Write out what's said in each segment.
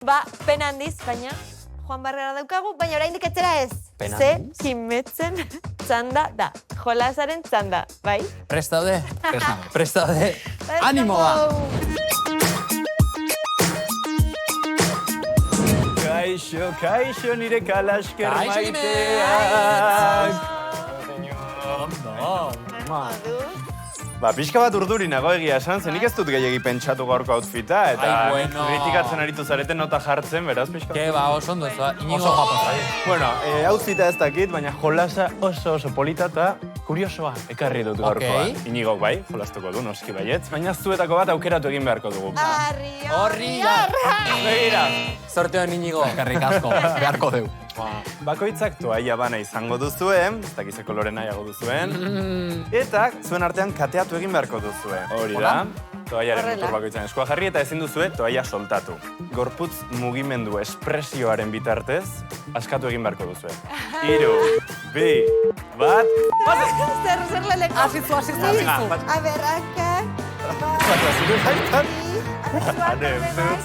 Ba, pena handiz, baina Juan Barrera daukagu, baina oraindik etxera ez. Pena Ze handiz. kimetzen txanda da. Jolasaren txanda, bai? Prest daude? Prest daude? Animo ba! Kaixo, kaixo nire kalasker Kaixo, Jimez! maiteak. Ba, pixka bat urduri nago egia esan, zenik ez dut gehiagi pentsatu gaurko outfita, eta Ai, bueno. kritikatzen aritu zareten nota jartzen, beraz, pixka bat. Ke, ba, oso ondo ez, ba, Inigo guapo. Bueno, outfita ez dakit, baina jolasa oso polita eta kuriosoa ekarri dut gaurkoa. Ok. Inigok bai, jolastuko du, noski baietz, baina zuetako bat aukeratu egin beharko dugu. Horri da! Begira, Sorte hon Inigo. Eskerrik asko, beharko deu. bakoitzak toaia bana izango duzuen, ez dakize kolore nahiago duzuen, eta zuen artean kateatu egin beharko duzue. Hori da, toaiaren Horrela. mutur bakoitzan eskua jarri eta ezin duzue toaia soltatu. Gorputz mugimendu espresioaren bitartez, askatu egin beharko duzue. 3, 2, 1... Zer leleko? Asizu. A ber, hankak. Zure zaitan,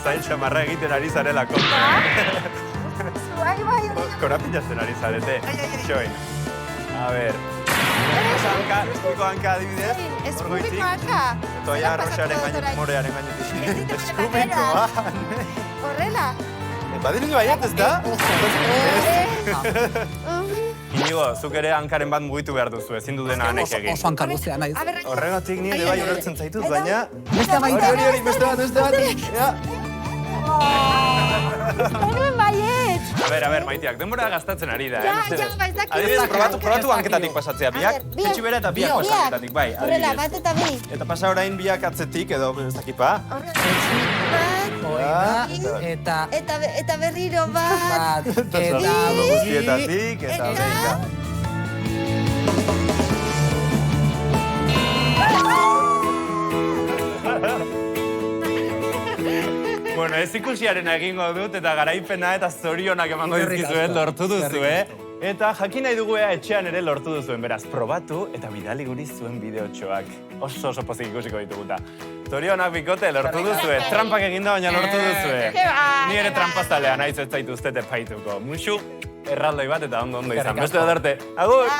zain xamarra egiten ari zarelako. Bai. Korapilatzen ari zarete. Xoin. A ber. Eskuiko hanka adibidez. Eskubiko hanka. Toia arroxaren gainetik, morearen gainetik. Eskubikoa. Horrela. Badirudi baiet, ez da? Inigo, zuk ere hankaren bat mugitu behar duzu, ezin du dena hanek egin. Oso hankaluzea naiz. Horregatik nire bai ulertzen zaitut, baina... Beste baita. Hori, beste bat. Ja. Horren baiet. A ber, maiteak, denbora gastatzen ari da, Ja, mesedez. baizak. Adibidez, probatu hanketatik pasatzea, biak, jaitsi bera eta biak pasa hanketatik, bai, Horrela, adibidez. bat eta bi. Eta pasa orain biak atzetik, edo ez dakit ba. Eta berriro bat. Eta guztietatik, eta venga. Bueno, ez ikusiaren egingo dut eta garaipena eta zorionak emango dizkizuen lortu duzue. Eta jakin nahi dugu ea etxean ere lortu duzuen, beraz, probatu eta bidali guri zuen bideotxoak. Oso pozik ikusiko dituguta. Zorionak bikote lortu duzue, trampak eginda baina lortu duzue. Ni ere trampazalea naiz ez zaituztet epaituko. Muxu, erraldoi bat eta ondo izan. Beste dut arte. Agur!